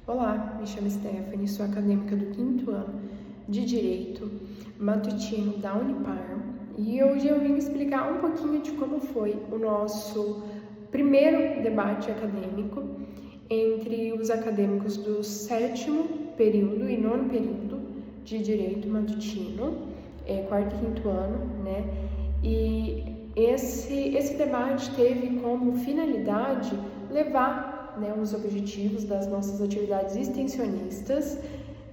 Olá, me chamo Stephanie, sou acadêmica do 5º ano de Direito Matutino da Unipar e hoje eu vim explicar um pouquinho de como foi o nosso primeiro debate acadêmico entre os acadêmicos do 7º período e 9º período de Direito Matutino, 4º e 5º ano, né? E esse debate teve como finalidade levar os objetivos das nossas atividades extensionistas,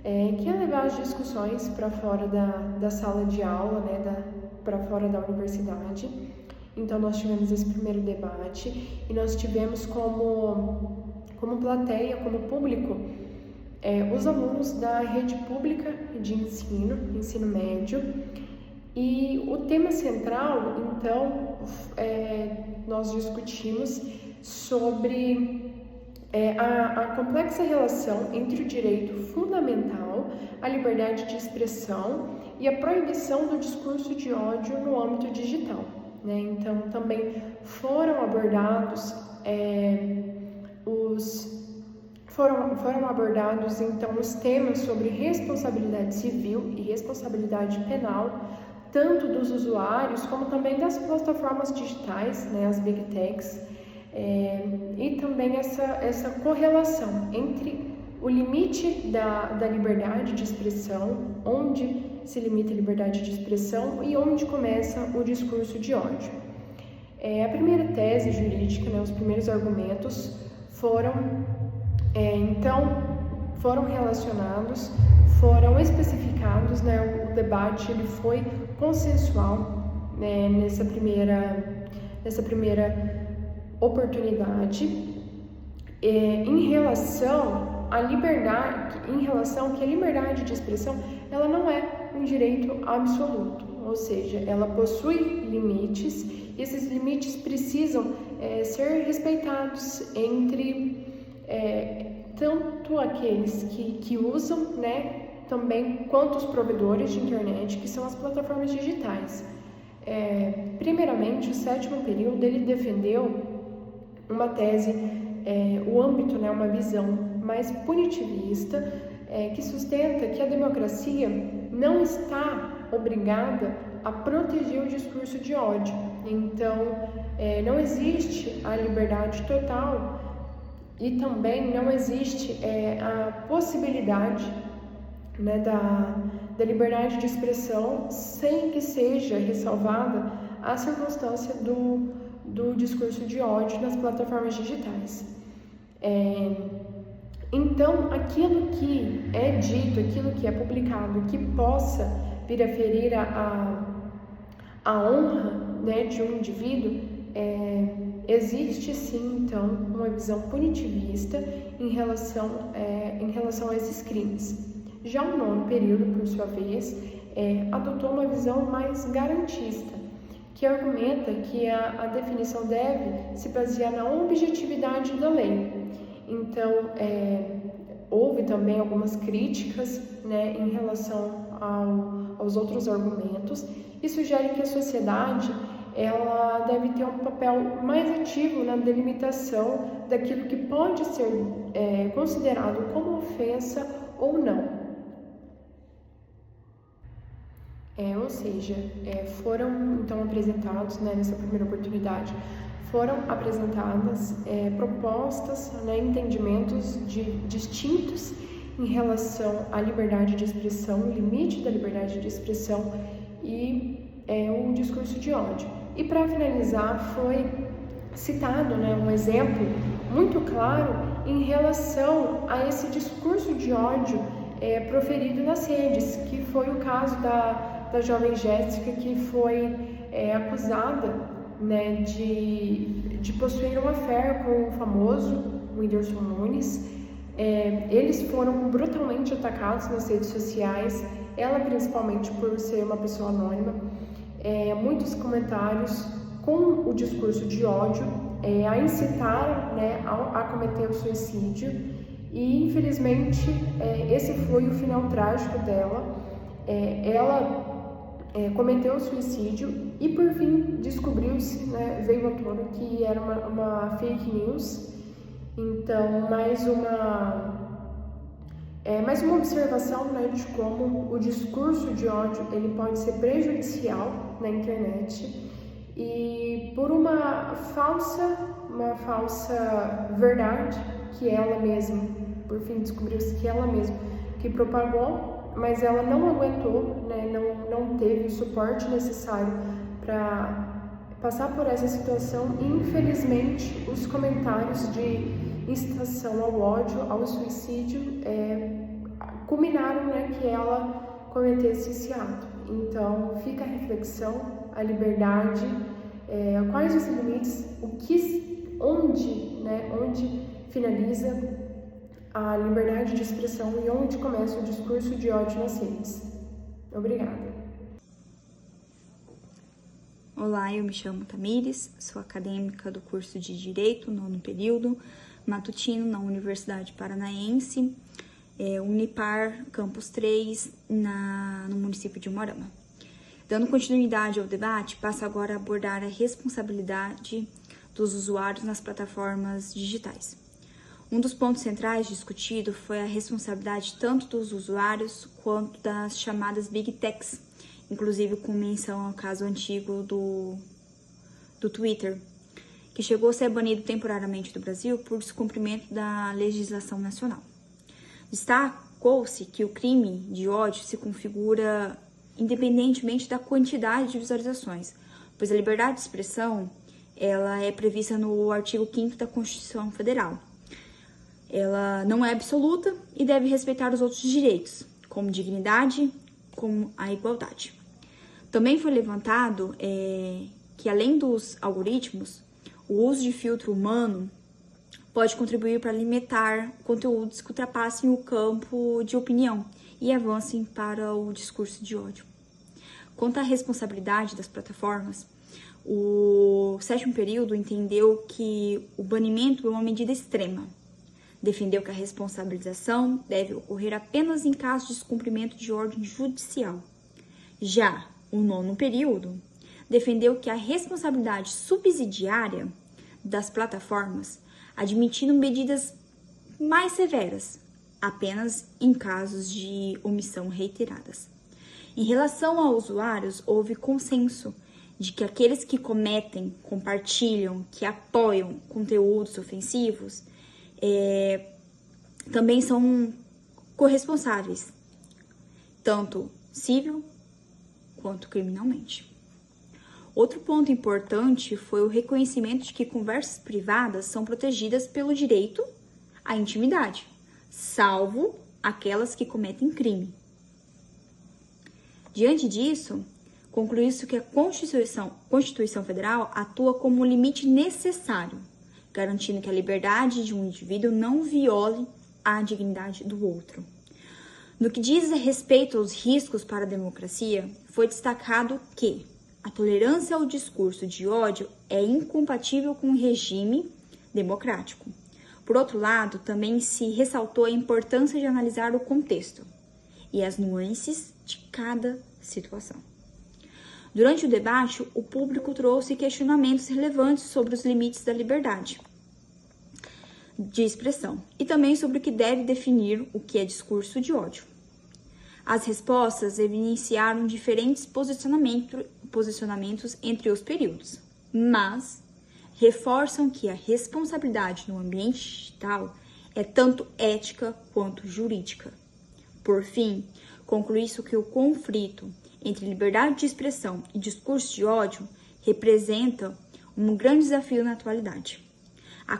que é levar as discussões para fora da sala de aula, para fora da universidade. Então, nós tivemos esse primeiro debate e nós tivemos como plateia, como público, os alunos da rede pública de ensino médio. E o tema central, então, nós discutimos sobre a complexa relação entre o direito fundamental, a liberdade de expressão e a proibição do discurso de ódio no âmbito digital, né? Então, também foram abordados então os temas sobre responsabilidade civil e responsabilidade penal, tanto dos usuários como também das plataformas digitais, né, as Big Techs, e também essa correlação entre o limite da liberdade de expressão, onde se limita a liberdade de expressão e onde começa o discurso de ódio. A primeira tese jurídica, né, os primeiros argumentos foram relacionados, foram especificados, né, o debate ele foi consensual, né, nessa primeira oportunidade, em relação que a liberdade de expressão ela não é um direito absoluto, ou seja, ela possui limites e esses limites precisam ser respeitados entre tanto aqueles que usam, né, também quanto os provedores de internet, que são as plataformas digitais. Primeiramente, o 7º período ele defendeu uma tese, o âmbito, né, uma visão mais punitivista, que sustenta que a democracia não está obrigada a proteger o discurso de ódio. Então, não existe a liberdade total e também não existe a possibilidade, né, da liberdade de expressão sem que seja ressalvada a circunstância do discurso de ódio nas plataformas digitais. Então, aquilo que é dito, aquilo que é publicado, que possa vir a ferir a honra, né, de um indivíduo, existe sim, então, uma visão punitivista em relação a esses crimes. Já o 9º período, por sua vez, adotou uma visão mais garantista, que argumenta que a definição deve se basear na objetividade da lei. Então, houve também algumas críticas, né, em relação aos outros argumentos e sugere que a sociedade ela deve ter um papel mais ativo na delimitação daquilo que pode ser considerado como ofensa ou não. Ou seja, foram então apresentados, né, nessa primeira oportunidade, foram apresentadas propostas, né, entendimentos distintos em relação à liberdade de expressão, o limite da liberdade de expressão e o discurso de ódio. E para finalizar, foi citado, né, um exemplo muito claro em relação a esse discurso de ódio proferido nas redes, que foi o caso da jovem Jéssica, que foi acusada, né, de possuir uma affair com o famoso Whindersson Nunes. Eles foram brutalmente atacados nas redes sociais, ela principalmente por ser uma pessoa anônima. Muitos comentários com o discurso de ódio a incitaram, né, a cometer o suicídio e infelizmente esse foi o final trágico dela. Ela cometeu o suicídio e por fim descobriu-se, né, veio à tona que era uma fake news. Então, mais uma Mais uma observação, né, de como o discurso de ódio ele pode ser prejudicial na internet e por uma falsa verdade que ela mesma, por fim, descobriu-se que ela mesma que propagou, mas ela não aguentou, né, não teve o suporte necessário para passar por essa situação e, infelizmente, os comentários de incitação ao ódio, ao suicídio, culminaram, né, que ela cometesse esse ato. Então, fica a reflexão, a liberdade, quais os limites, onde finaliza a liberdade de expressão e onde começa o discurso de ódio nas redes. Obrigada. Olá, eu me chamo Tamires, sou acadêmica do curso de Direito, 9º período, matutino na Universidade Paranaense, Unipar, Campus 3, no município de Umuarama. Dando continuidade ao debate, passo agora a abordar a responsabilidade dos usuários nas plataformas digitais. Um dos pontos centrais discutido foi a responsabilidade tanto dos usuários quanto das chamadas Big Techs, inclusive com menção ao caso antigo do Twitter, que chegou a ser banido temporariamente do Brasil por descumprimento da legislação nacional. Destacou-se que o crime de ódio se configura independentemente da quantidade de visualizações, pois a liberdade de expressão ela é prevista no artigo 5º da Constituição Federal. Ela não é absoluta e deve respeitar os outros direitos, como dignidade, como a igualdade. Também foi levantado que, além dos algoritmos, o uso de filtro humano pode contribuir para limitar conteúdos que ultrapassem o campo de opinião e avancem para o discurso de ódio. Quanto à responsabilidade das plataformas, o 7º período entendeu que o banimento é uma medida extrema. Defendeu que a responsabilização deve ocorrer apenas em caso de descumprimento de ordem judicial. Já o 9º período defendeu que a responsabilidade subsidiária das plataformas, admitindo medidas mais severas, apenas em casos de omissão reiteradas. Em relação a usuários, houve consenso de que aqueles que cometem, compartilham, que apoiam conteúdos ofensivos também são corresponsáveis, tanto civil quanto criminalmente. Outro ponto importante foi o reconhecimento de que conversas privadas são protegidas pelo direito à intimidade, salvo aquelas que cometem crime. Diante disso, concluiu-se que a Constituição Federal atua como um limite necessário, garantindo que a liberdade de um indivíduo não viole a dignidade do outro. No que diz a respeito aos riscos para a democracia, foi destacado que a tolerância ao discurso de ódio é incompatível com o regime democrático. Por outro lado, também se ressaltou a importância de analisar o contexto e as nuances de cada situação. Durante o debate, o público trouxe questionamentos relevantes sobre os limites da liberdade de expressão e também sobre o que deve definir o que é discurso de ódio. As respostas evidenciaram diferentes posicionamentos entre os períodos, mas reforçam que a responsabilidade no ambiente digital é tanto ética quanto jurídica. Por fim, conclui-se que o conflito entre liberdade de expressão e discurso de ódio representa um grande desafio na atualidade. A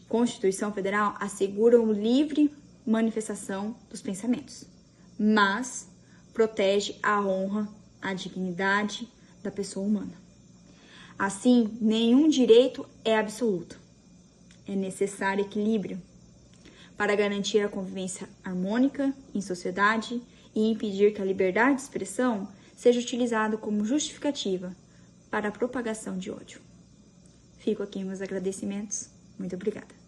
Constituição Federal assegura uma livre manifestação dos pensamentos, mas protege a honra, a dignidade da pessoa humana. Assim, nenhum direito é absoluto. É necessário equilíbrio para garantir a convivência harmônica em sociedade e impedir que a liberdade de expressão seja utilizada como justificativa para a propagação de ódio. Fico aqui meus agradecimentos. Muito obrigada.